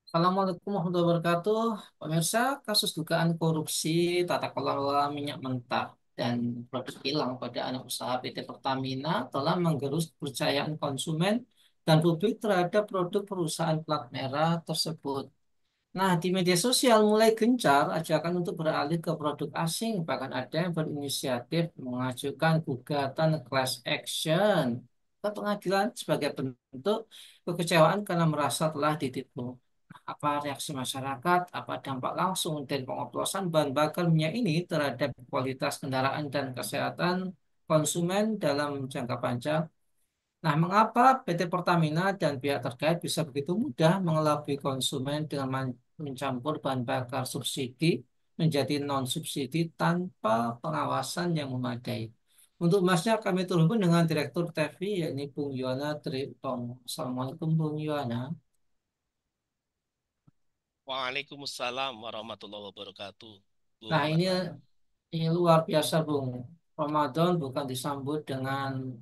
Assalamualaikum warahmatullahi wabarakatuh. Pemirsa, kasus dugaan korupsi tata kelola minyak mentah dan produk kilang pada anak usaha PT Pertamina telah menggerus kepercayaan konsumen dan publik terhadap produk perusahaan plat merah tersebut. Nah, di media sosial mulai gencar ajakan untuk beralih ke produk asing, bahkan ada yang berinisiatif mengajukan gugatan class action ke pengadilan sebagai bentuk kekecewaan karena merasa telah ditipu. Apa reaksi masyarakat, apa dampak langsung dari pengoplosan bahan bakar minyak ini terhadap kualitas kendaraan dan kesehatan konsumen dalam jangka panjang? Nah, mengapa PT Pertamina dan pihak terkait bisa begitu mudah mengelabui konsumen dengan mencampur bahan bakar subsidi menjadi non-subsidi tanpa pengawasan yang memadai? Untuk masnya kami terhubung dengan Direktur TV, yakni Bung Yuwana Triutomo. Assalamualaikum Bung Yuwana. Waalaikumsalam warahmatullahi wabarakatuh. Nah, Bung ini Nana. Ini luar biasa, Bung. Ramadan bukan disambut dengan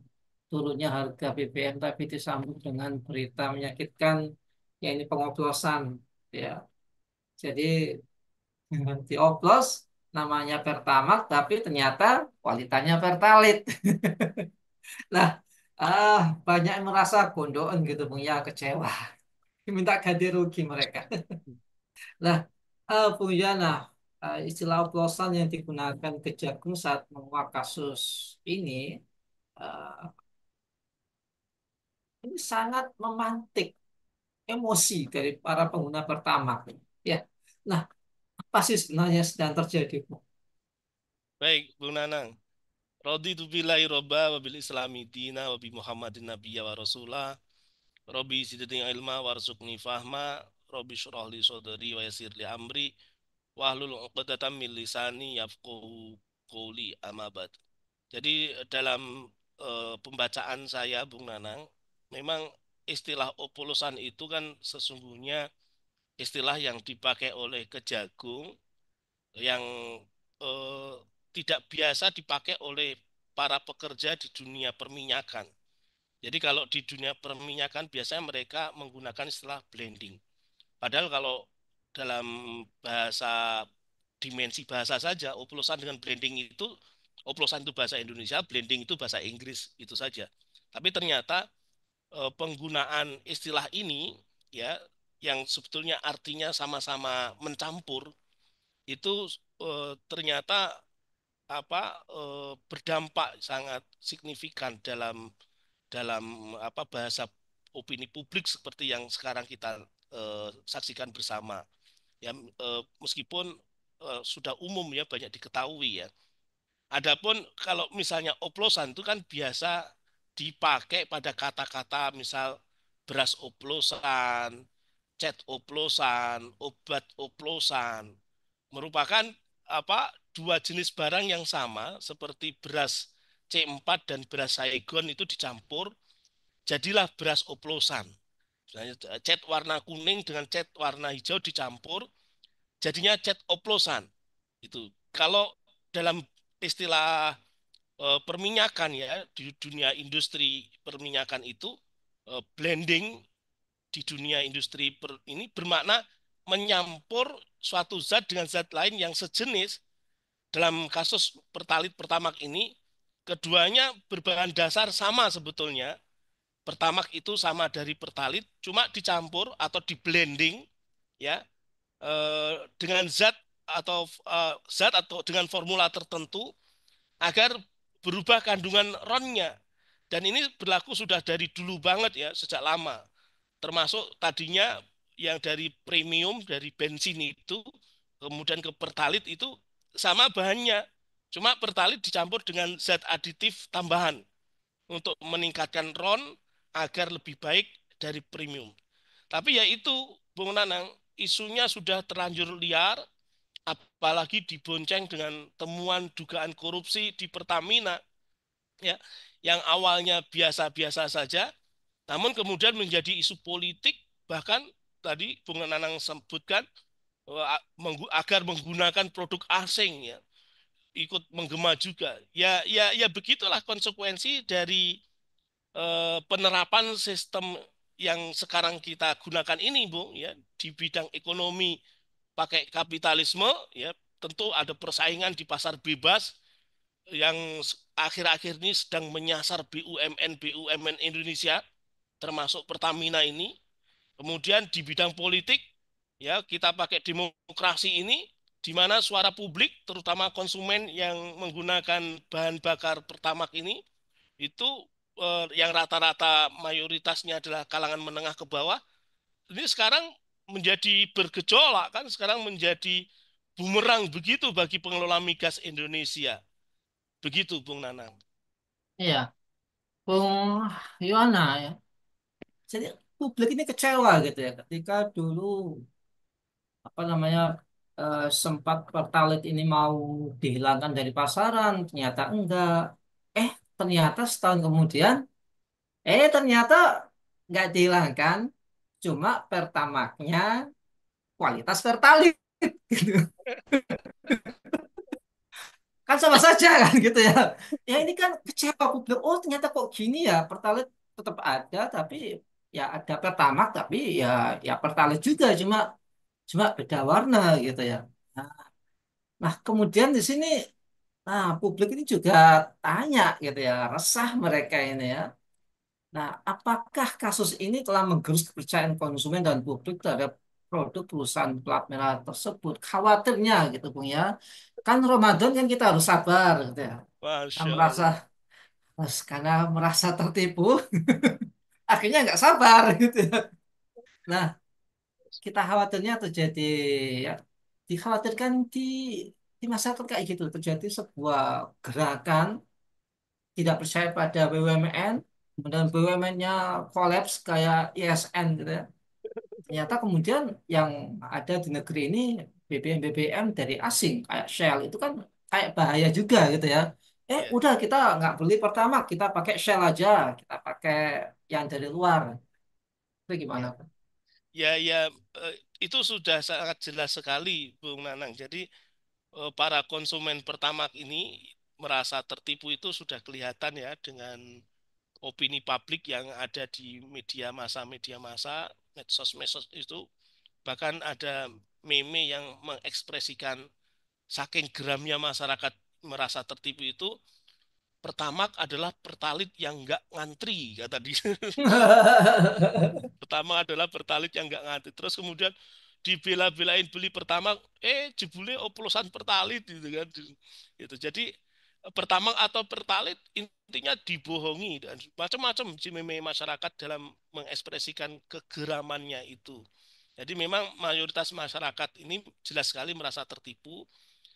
turunnya harga BBM, tapi disambut dengan berita menyakitkan, yaitu pengoplosan. Ya, jadi dioplos namanya Pertamax, tapi ternyata kualitasnya Pertalite. Nah, ah, banyak yang merasa gondokan gitu, Bung. Ya, kecewa. Minta ganti rugi mereka. Nah, Bung Yana, istilah oplosan yang digunakan Kejagung saat menguak kasus ini ini sangat memantik emosi dari para pengguna pertama. Ya, nah apa sih sebenarnya yang sedang terjadi, Bu? Baik, Bung Nanang. Raditu billahi robba wa bil islami dina wa bi Muhammadin nabiyya wa rasulah. Rabbi zidni ilma warzuqni fahma. Rabbi syrah li sadri wa yassir li amri. Wahlul 'uqdatam min lisani yafqahu qawli amma ba'd. Jadi dalam pembacaan saya Bung Nanang, memang istilah opolosan itu kan sesungguhnya istilah yang dipakai oleh Kejagung yang eh, tidak biasa dipakai oleh para pekerja di dunia perminyakan. Jadi kalau di dunia perminyakan biasanya mereka menggunakan istilah blending. Padahal kalau dalam bahasa dimensi bahasa saja, oplosan dengan blending itu, oplosan itu bahasa Indonesia, blending itu bahasa Inggris, itu saja. Tapi ternyata penggunaan istilah ini ya yang sebetulnya artinya sama-sama mencampur itu ternyata berdampak sangat signifikan dalam dalam bahasa opini publik seperti yang sekarang kita saksikan bersama ya, meskipun sudah umum ya banyak diketahui ya. Adapun kalau misalnya oplosan itu kan biasa dipakai pada kata-kata misal beras oplosan, cat oplosan, obat oplosan, merupakan dua jenis barang yang sama seperti beras C4 dan beras Saigon itu dicampur jadilah beras oplosan. Misalnya cat warna kuning dengan cat warna hijau dicampur jadinya cat oplosan. Itu kalau dalam istilah perminyakan ya di dunia industri perminyakan itu blending di dunia industri ini bermakna menyampur suatu zat dengan zat lain yang sejenis. Dalam kasus pertalit pertamak ini keduanya berbahan dasar sama sebetulnya. Pertamak itu sama dari pertalit cuma dicampur atau di blending ya dengan zat atau dengan formula tertentu agar berubah kandungan ronnya. Dan ini berlaku sudah dari dulu banget ya, sejak lama. Termasuk tadinya yang dari premium, dari bensin itu, kemudian ke pertalit itu sama bahannya. Cuma pertalit dicampur dengan zat aditif tambahan untuk meningkatkan ron agar lebih baik dari premium. Tapi ya itu, Bung Nanang, isunya sudah terlanjur liar, apalagi dibonceng dengan temuan dugaan korupsi di Pertamina ya yang awalnya biasa-biasa saja namun kemudian menjadi isu politik bahkan tadi Bung Nanang sebutkan agar menggunakan produk asing ya ikut menggema juga ya begitulah konsekuensi dari penerapan sistem yang sekarang kita gunakan ini, Bung, ya, di bidang ekonomi pakai kapitalisme, ya, tentu ada persaingan di pasar bebas yang akhir-akhir ini sedang menyasar BUMN Indonesia, termasuk Pertamina ini. Kemudian di bidang politik, ya, kita pakai demokrasi ini, di mana suara publik, terutama konsumen yang menggunakan bahan bakar Pertamax ini, itu yang rata-rata mayoritasnya adalah kalangan menengah ke bawah, ini sekarang menjadi bergejolak kan, sekarang menjadi bumerang begitu bagi pengelola migas Indonesia. Begitu, Bung Nanang. Iya, Bung Yohana ya. Jadi publik ini kecewa gitu ya ketika dulu apa namanya sempat Pertalite ini mau dihilangkan dari pasaran, ternyata enggak. Eh, ternyata setahun kemudian, ternyata nggak dihilangkan, cuma Pertamax-nya kualitas Pertalite. Kan sama saja kan gitu ya. Ya ini kan kecewa publik. Oh ternyata kok gini ya, Pertalite tetap ada, tapi ya ada Pertamax, tapi ya Pertalite juga, cuma cuma beda warna gitu ya. Nah, nah, kemudian di sini, nah publik ini juga tanya gitu ya, resah mereka ini ya. Nah, apakah kasus ini telah menggerus kepercayaan konsumen dan publik terhadap produk perusahaan plat merah tersebut? Khawatirnya gitu Bung ya. Kan Ramadan kan kita harus sabar gitu ya. Kita Masya merasa, Allah. karena merasa tertipu, akhirnya nggak sabar gitu ya. Nah, kita khawatirnya terjadi, ya, dikhawatirkan di masyarakat kayak gitu terjadi sebuah gerakan tidak percaya pada BUMN, kemudian BUMN-nya kolaps kayak ISN gitu ya. Ternyata kemudian yang ada di negeri ini BBM dari asing kayak Shell itu kan kayak bahaya juga gitu ya. Ya, Udah kita nggak beli pertama, kita pakai Shell aja, kita pakai yang dari luar. Itu gimana, ya, Pak? ya, itu sudah sangat jelas sekali, Bung Nanang. Jadi para konsumen Pertamax ini merasa tertipu itu sudah kelihatan ya dengan opini publik yang ada di media massa, medsos-medsos itu. Bahkan ada meme yang mengekspresikan saking geramnya masyarakat merasa tertipu itu, Pertamax adalah pertalit yang nggak ngantri, kata dia. Pertama adalah pertalit yang nggak ngantri. Terus kemudian dibela-belain beli pertama, jebule oplosan pertalit gitu kan. Itu. Jadi pertama atau pertalit intinya dibohongi dan macam-macam si meme masyarakat dalam mengekspresikan kegeramannya itu. Jadi memang mayoritas masyarakat ini jelas sekali merasa tertipu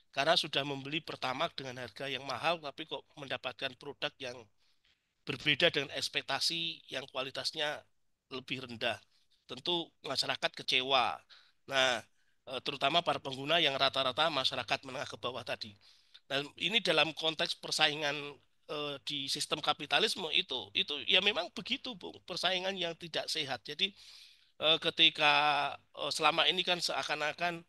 karena sudah membeli Pertamax dengan harga yang mahal tapi kok mendapatkan produk yang berbeda dengan ekspektasi yang kualitasnya lebih rendah. Tentu masyarakat kecewa. Nah, terutama para pengguna yang rata-rata masyarakat menengah ke bawah tadi. Nah, ini dalam konteks persaingan di sistem kapitalisme itu ya memang begitu, Bung. Persaingan yang tidak sehat. Jadi ketika selama ini kan seakan-akan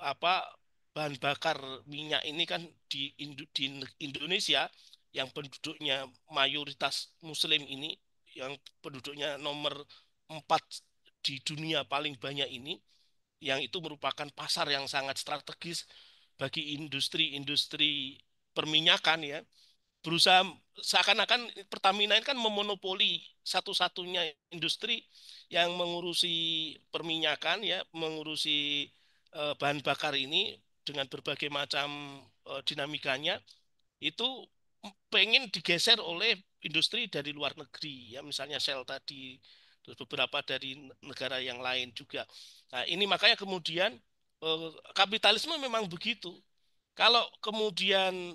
apa bahan bakar minyak ini kan di Indonesia yang penduduknya mayoritas Muslim ini, yang penduduknya nomor 4 di dunia paling banyak ini, yang itu merupakan pasar yang sangat strategis bagi industri-industri perminyakan ya, berusaha seakan-akan Pertamina ini kan memonopoli satu-satunya industri yang mengurusi perminyakan ya, mengurusi bahan bakar ini dengan berbagai macam dinamikanya itu pengen digeser oleh industri dari luar negeri ya, misalnya Shell tadi, terus beberapa dari negara yang lain juga. Nah, ini makanya kemudian kapitalisme memang begitu. Kalau kemudian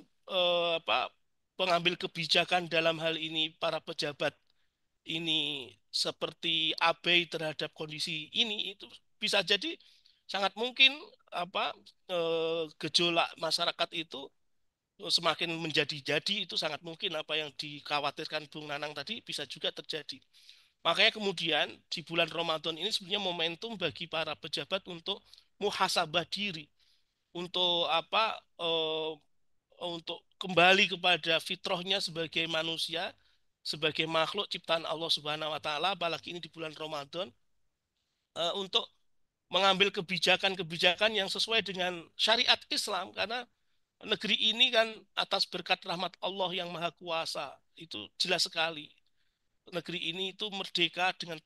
apa pengambil kebijakan dalam hal ini para pejabat ini seperti abai terhadap kondisi ini, itu bisa jadi sangat mungkin apa gejolak masyarakat itu semakin menjadi-jadi, itu sangat mungkin apa yang dikhawatirkan Bung Nanang tadi bisa juga terjadi. Makanya kemudian di bulan Ramadan ini sebenarnya momentum bagi para pejabat untuk muhasabah diri, untuk apa untuk kembali kepada fitrahnya sebagai manusia, sebagai makhluk ciptaan Allah Subhanahu wa taala, apalagi ini di bulan Ramadan, untuk mengambil kebijakan-kebijakan yang sesuai dengan syariat Islam, karena negeri ini kan atas berkat rahmat Allah yang Maha Kuasa, itu jelas sekali. Negeri ini itu merdeka dengan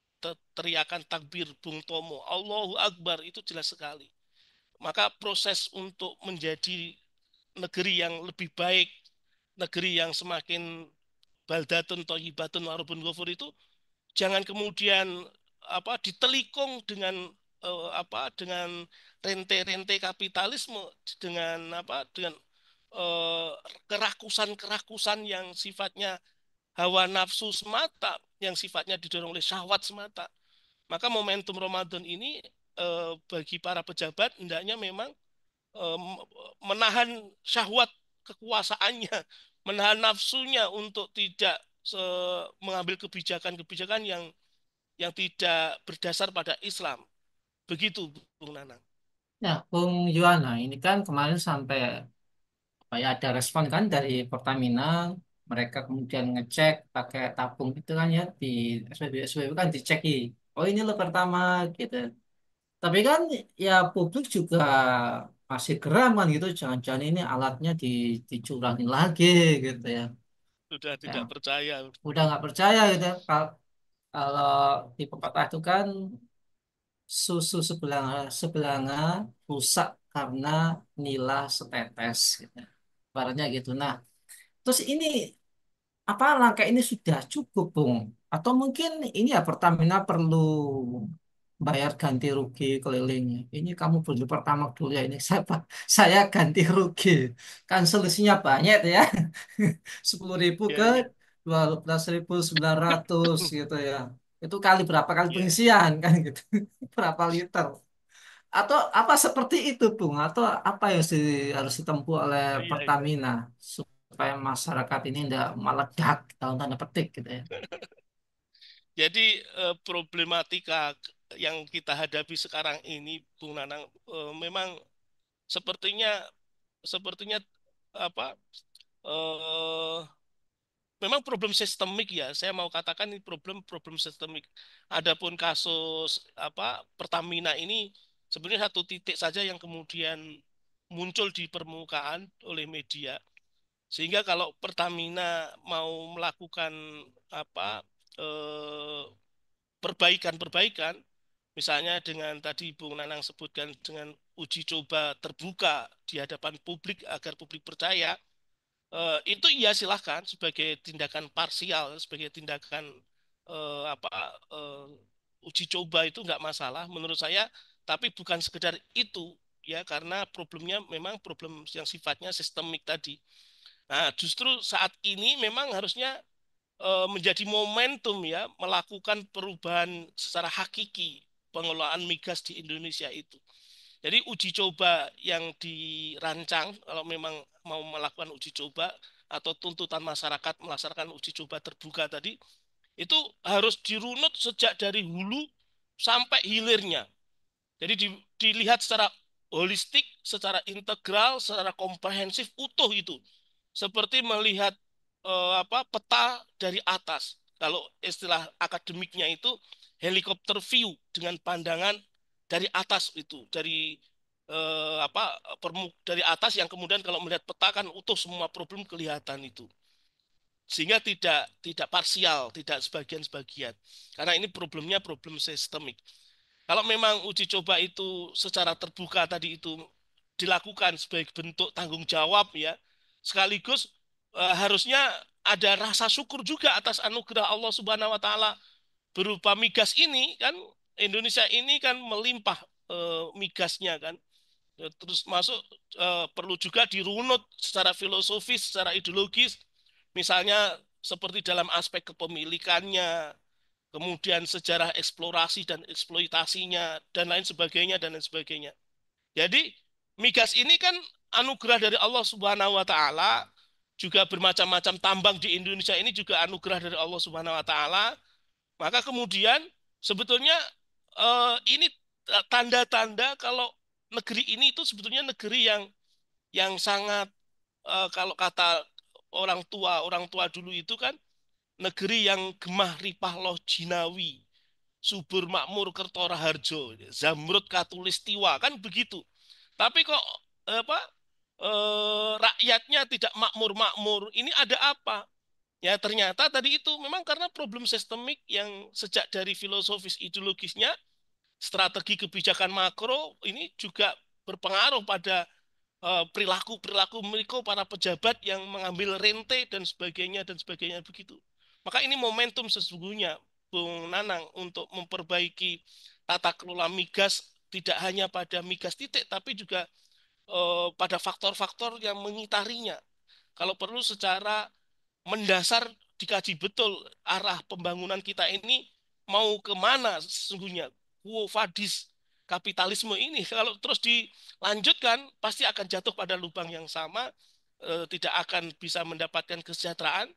teriakan takbir Bung Tomo, Allahu Akbar, itu jelas sekali. Maka proses untuk menjadi negeri yang lebih baik, negeri yang semakin baldatun toyibatun warubun ghafur itu jangan kemudian ditelikung dengan dengan rente-rente kapitalisme, dengan eh, kerakusan-kerakusan yang sifatnya hawa nafsu semata, yang sifatnya didorong oleh syahwat semata. Maka momentum Ramadan ini, bagi para pejabat hendaknya memang eh, menahan syahwat kekuasaannya, menahan nafsunya untuk tidak mengambil kebijakan-kebijakan yang tidak berdasar pada Islam. Begitu, Bung Nanang. Ya, Bung Yuana, ini kan kemarin sampai apa ya, ada respon kan dari Pertamina, mereka kemudian ngecek pakai tabung itu kan ya di SPBU kan dicek, oh ini lo pertama gitu. Tapi kan ya publik juga masih geram kan gitu, jangan-jangan ini alatnya dicurangin lagi gitu ya. Sudah Ya, tidak percaya. udah nggak percaya gitu ya. Kalau di pepatah itu kan susu sebelanga rusak karena nila setetes gitu. Ibaratnya gitu. Nah, terus ini apa langkah ini sudah cukup, Bung? Atau mungkin ini ya Pertamina perlu bayar ganti rugi kelilingnya. Ini kamu beli pertama dulu ya, ini saya ganti rugi. Kan solusinya banyak tuh ya. 10.000 Ya, ke ya. 12.900 gitu ya. Itu kali berapa kali Ya, pengisian kan gitu. Berapa liter. Atau apa seperti itu, Bung? Atau apa yang harus ditempuh oleh iya, iya. Pertamina supaya masyarakat ini tidak meledak dalam tanda petik gitu ya. Jadi problematika yang kita hadapi sekarang ini, Bung Nanang, memang sepertinya sepertinya apa eh, memang problem sistemik ya. Saya mau katakan ini problem sistemik. Adapun kasus Pertamina ini sebenarnya satu titik saja yang kemudian muncul di permukaan oleh media. Sehingga kalau Pertamina mau melakukan apa eh, perbaikan-perbaikan, misalnya dengan tadi Bung Nanang sebutkan dengan uji coba terbuka di hadapan publik agar publik percaya, itu iya silahkan sebagai tindakan parsial, sebagai tindakan eh, apa eh, uji coba itu nggak masalah menurut saya, tapi bukan sekedar itu ya, karena problemnya memang problem yang sifatnya sistemik tadi. Nah, justru saat ini memang harusnya menjadi momentum ya melakukan perubahan secara hakiki pengelolaan migas di Indonesia itu. Jadi uji coba yang dirancang kalau memang mau melakukan uji coba atau tuntutan masyarakat melaksanakan uji coba terbuka tadi itu harus dirunut sejak dari hulu sampai hilirnya. Jadi dilihat secara holistik, secara integral, secara komprehensif utuh itu. Seperti melihat peta dari atas. Kalau istilah akademiknya itu helikopter view dengan pandangan dari atas itu, dari dari atas yang kemudian kalau melihat peta kan utuh semua problem kelihatan itu. Sehingga tidak parsial, tidak sebagian-sebagian. Karena ini problemnya problem sistemik. Kalau memang uji coba itu secara terbuka tadi itu dilakukan sebagai bentuk tanggung jawab ya, sekaligus harusnya ada rasa syukur juga atas anugerah Allah Subhanahu wa taala berupa migas ini kan. Indonesia ini kan melimpah migasnya kan. Ya, terus masuk perlu juga dirunut secara filosofis, secara ideologis, misalnya seperti dalam aspek kepemilikannya, kemudian sejarah eksplorasi dan eksploitasinya, dan lain sebagainya, dan lain sebagainya. Jadi, migas ini kan anugerah dari Allah Subhanahu wa Ta'ala, juga bermacam-macam tambang di Indonesia ini juga anugerah dari Allah Subhanahu wa Ta'ala. Maka kemudian sebetulnya ini tanda-tanda kalau negeri ini itu sebetulnya negeri yang sangat kalau kata orang tua dulu itu kan negeri yang gemah ripah loh jinawi, subur makmur kertora harjo, zamrud katulistiwa, kan begitu. Tapi kok apa rakyatnya tidak makmur-makmur. Ini ada apa? Ya ternyata tadi itu memang karena problem sistemik yang sejak dari filosofis ideologisnya, strategi kebijakan makro ini juga berpengaruh pada perilaku-perilaku mereka para pejabat yang mengambil rente dan sebagainya begitu. Maka ini momentum sesungguhnya Bung Nanang untuk memperbaiki tata kelola migas tidak hanya pada migas titik tapi juga pada faktor-faktor yang mengitarinya. Kalau perlu secara mendasar dikaji betul arah pembangunan kita ini mau kemana sesungguhnya. Quo vadis kapitalisme ini kalau terus dilanjutkan pasti akan jatuh pada lubang yang sama, tidak akan bisa mendapatkan kesejahteraan,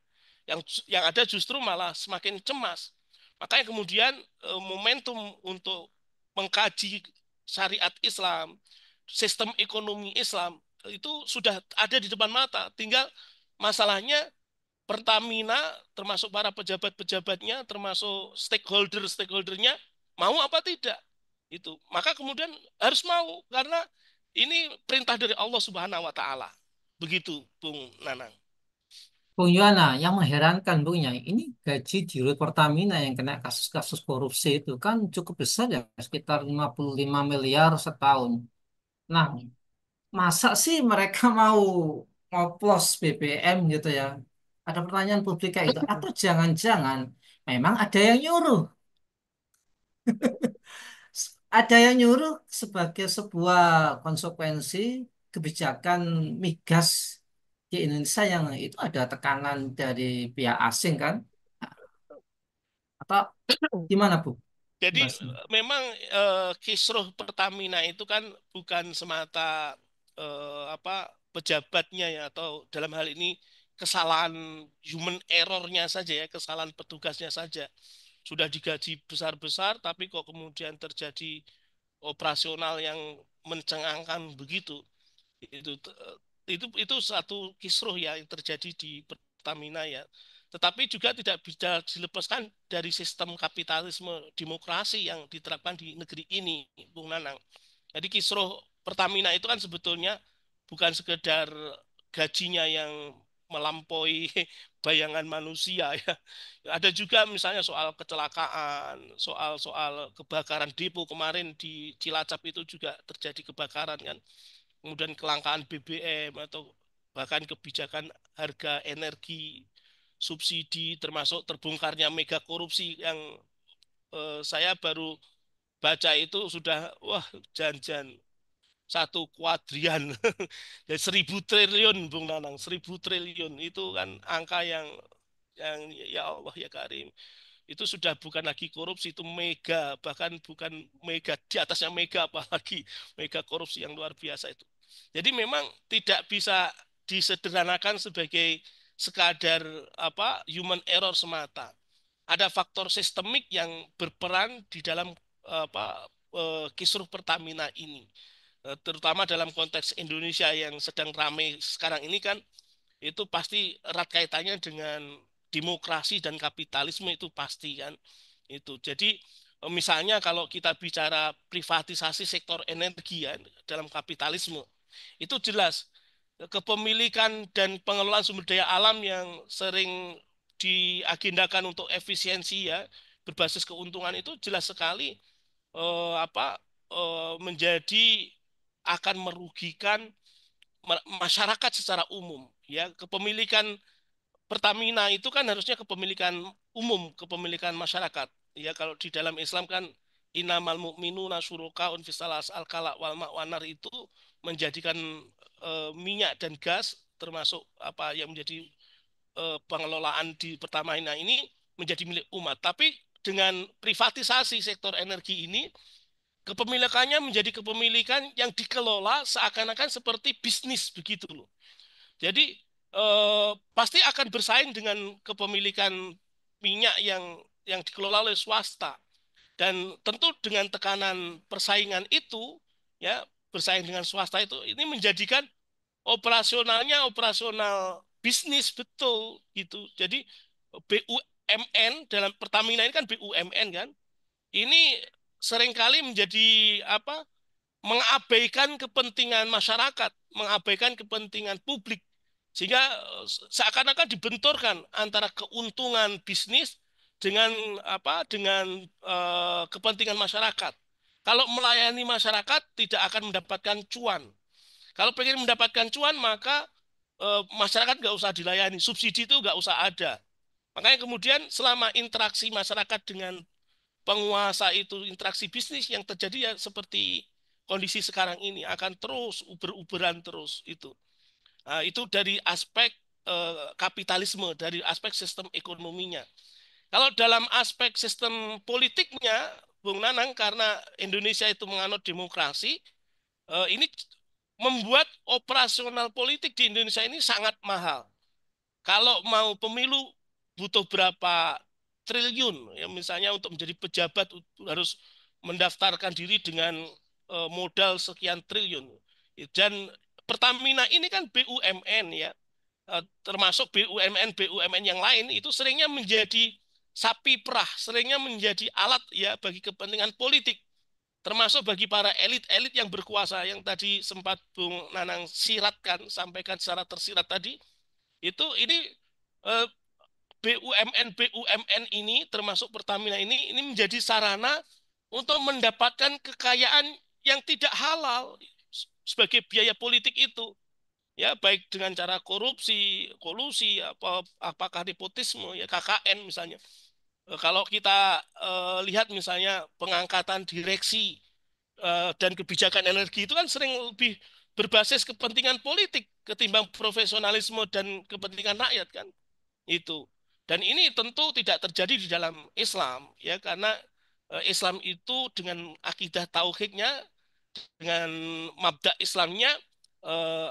yang ada justru malah semakin cemas. Makanya kemudian momentum untuk mengkaji syariat Islam, sistem ekonomi Islam itu sudah ada di depan mata. Tinggal masalahnya Pertamina termasuk para pejabat-pejabatnya, termasuk stakeholder-stakeholdernya mau apa tidak itu. Maka kemudian harus mau karena ini perintah dari Allah Subhanahu wa taala. Begitu, Bung Nanang. Bung Yuana, yang mengherankan Bung ya, ini gaji di Rut Pertamina yang kena kasus-kasus korupsi itu kan cukup besar ya, sekitar 55 miliar setahun. Nah, masa sih mereka mau ngoplos BBM gitu ya? Ada pertanyaan publik kayak itu. Atau jangan-jangan memang ada yang nyuruh? Ada yang nyuruh sebagai sebuah konsekuensi kebijakan migas di Indonesia yang itu ada tekanan dari pihak asing kan? Atau gimana Bu? Jadi Mbak? memang kisruh Pertamina itu kan bukan semata apa pejabatnya ya atau dalam hal ini kesalahan human errornya saja ya, kesalahan petugasnya saja. Sudah digaji besar-besar tapi kok kemudian terjadi operasional yang mencengangkan begitu. Itu satu kisruh ya yang terjadi di Pertamina ya. Tetapi juga tidak bisa dilepaskan dari sistem kapitalisme demokrasi yang diterapkan di negeri ini, Bung Nanang. Jadi kisruh Pertamina itu kan sebetulnya bukan sekedar gajinya yang melampaui bayangan manusia ya. Ada juga misalnya soal kecelakaan, soal kebakaran depo kemarin di Cilacap itu juga terjadi kebakaran kan. Kemudian kelangkaan BBM atau bahkan kebijakan harga energi subsidi termasuk terbongkarnya mega korupsi yang saya baru baca itu sudah wah janjan 1 kuadrian ya 1.000 triliun Bung Nanang 1.000 triliun itu kan angka yang ya Allah ya Karim itu sudah bukan lagi korupsi itu mega bahkan bukan mega di atasnya mega apalagi mega korupsi yang luar biasa itu jadi memang tidak bisa disederhanakan sebagai sekadar apa human error semata ada faktor sistemik yang berperan di dalam apa kisruh Pertamina ini. Terutama dalam konteks Indonesia yang sedang ramai sekarang ini kan itu pasti erat kaitannya dengan demokrasi dan kapitalisme itu pasti kan itu. Jadi misalnya kalau kita bicara privatisasi sektor energi ya dalam kapitalisme itu jelas kepemilikan dan pengelolaan sumber daya alam yang sering diagendakan untuk efisiensi ya berbasis keuntungan itu jelas sekali apa menjadi akan merugikan masyarakat secara umum ya kepemilikan Pertamina itu kan harusnya kepemilikan umum kepemilikan masyarakat ya kalau di dalam Islam kan inamal mu'minuna syurakaun fisalas al kala wal ma'wanar itu menjadikan minyak dan gas termasuk apa yang menjadi pengelolaan di Pertamina ini menjadi milik umat tapi dengan privatisasi sektor energi ini kepemilikannya menjadi kepemilikan yang dikelola seakan-akan seperti bisnis begitu loh. Jadi pasti akan bersaing dengan kepemilikan minyak yang dikelola oleh swasta dan tentu dengan tekanan persaingan itu ya bersaing dengan swasta itu ini menjadikan operasionalnya operasional bisnis betul gitu. Jadi BUMN, dalam Pertamina ini kan BUMN kan, ini seringkali menjadi apa, mengabaikan kepentingan masyarakat, mengabaikan kepentingan publik, sehingga seakan-akan dibenturkan antara keuntungan bisnis dengan apa, dengan kepentingan masyarakat. Kalau melayani masyarakat tidak akan mendapatkan cuan. Kalau pengen mendapatkan cuan maka masyarakat nggak usah dilayani, subsidi itu nggak usah ada. Makanya kemudian selama interaksi masyarakat dengan penguasa itu, interaksi bisnis yang terjadi ya seperti kondisi sekarang ini akan terus uber-uberan terus itu. Nah, itu dari aspek kapitalisme, dari aspek sistem ekonominya. Kalau dalam aspek sistem politiknya, Bung Nanang, karena Indonesia itu menganut demokrasi, ini membuat operasional politik di Indonesia ini sangat mahal. Kalau mau pemilu butuh berapa triliun, ya misalnya untuk menjadi pejabat harus mendaftarkan diri dengan modal sekian triliun. Dan Pertamina ini kan BUMN ya, termasuk BUMN yang lain itu seringnya menjadi sapi perah, seringnya menjadi alat ya bagi kepentingan politik, termasuk bagi para elit-elit yang berkuasa yang tadi sempat Bung Nanang siratkan, sampaikan secara tersirat tadi, itu ini eh, BUMN ini termasuk Pertamina ini menjadi sarana untuk mendapatkan kekayaan yang tidak halal sebagai biaya politik itu, ya baik dengan cara korupsi, kolusi, apakah nepotisme, ya KKN misalnya. Kalau kita lihat misalnya pengangkatan direksi dan kebijakan energi itu kan sering lebih berbasis kepentingan politik ketimbang profesionalisme dan kepentingan rakyat kan itu. Dan ini tentu tidak terjadi di dalam Islam ya, karena Islam itu dengan akidah tauhidnya, dengan mabda Islamnya,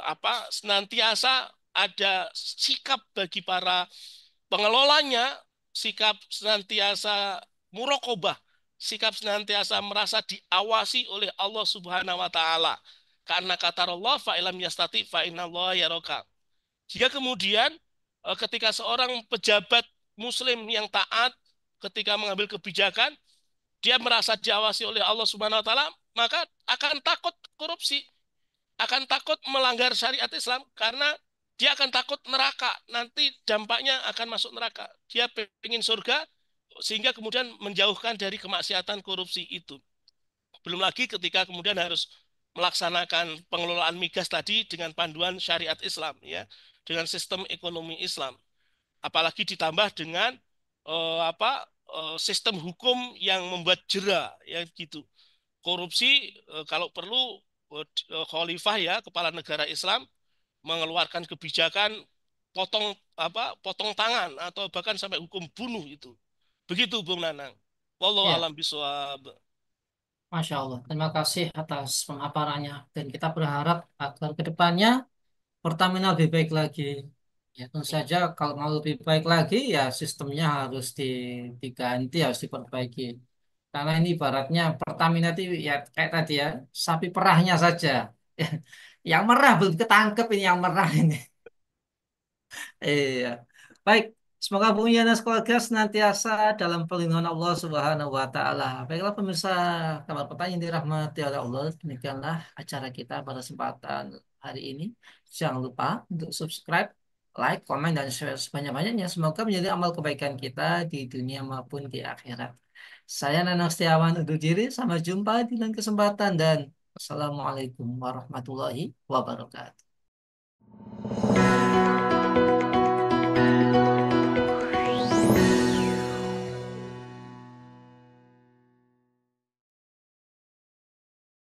apa, senantiasa ada sikap bagi para pengelolanya, sikap senantiasa murokobah, sikap senantiasa merasa diawasi oleh Allah Subhanahu wa taala. Karena kata Allah fa ilam yastati fa innallaha yaraka. Jika kemudian ketika seorang pejabat muslim yang taat ketika mengambil kebijakan, dia merasa diawasi oleh Allah Subhanahu wa taala, maka akan takut korupsi, akan takut melanggar syariat Islam karena dia akan takut neraka, nanti dampaknya akan masuk neraka. Dia ingin surga sehingga kemudian menjauhkan dari kemaksiatan korupsi itu. Belum lagi ketika kemudian harus melaksanakan pengelolaan migas tadi dengan panduan syariat Islam ya, dengan sistem ekonomi Islam. Apalagi ditambah dengan sistem hukum yang membuat jera ya gitu. Korupsi kalau perlu khalifah ya, kepala negara Islam mengeluarkan kebijakan potong tangan atau bahkan sampai hukum bunuh itu. Begitu Bung Nanang. Wallahu Ya, alam bisawab. Masya Allah. Terima kasih atas pemaparannya. Dan kita berharap agar ke depannya Pertamina lebih baik lagi. Ya, tentu saja kalau mau lebih baik lagi ya sistemnya harus diganti, harus diperbaiki. Karena ini ibaratnya Pertamina itu ya kayak tadi ya, sapi perahnya saja. Yang merah belum ketangkep ini yang merah ini. Iya. Baik, semoga Bung Yana keluarga senantiasa dalam perlindungan Allah Subhanahu wa taala. Baiklah pemirsa kabar petang yang dirahmati oleh Allah, demikianlah acara kita pada kesempatan hari ini. Jangan lupa untuk subscribe, like, komen, dan share sebanyak-banyaknya. Semoga menjadi amal kebaikan kita di dunia maupun di akhirat. Saya Nanang Setiawan undur diri. Sampai jumpa di lain kesempatan dan Assalamualaikum warahmatullahi wabarakatuh.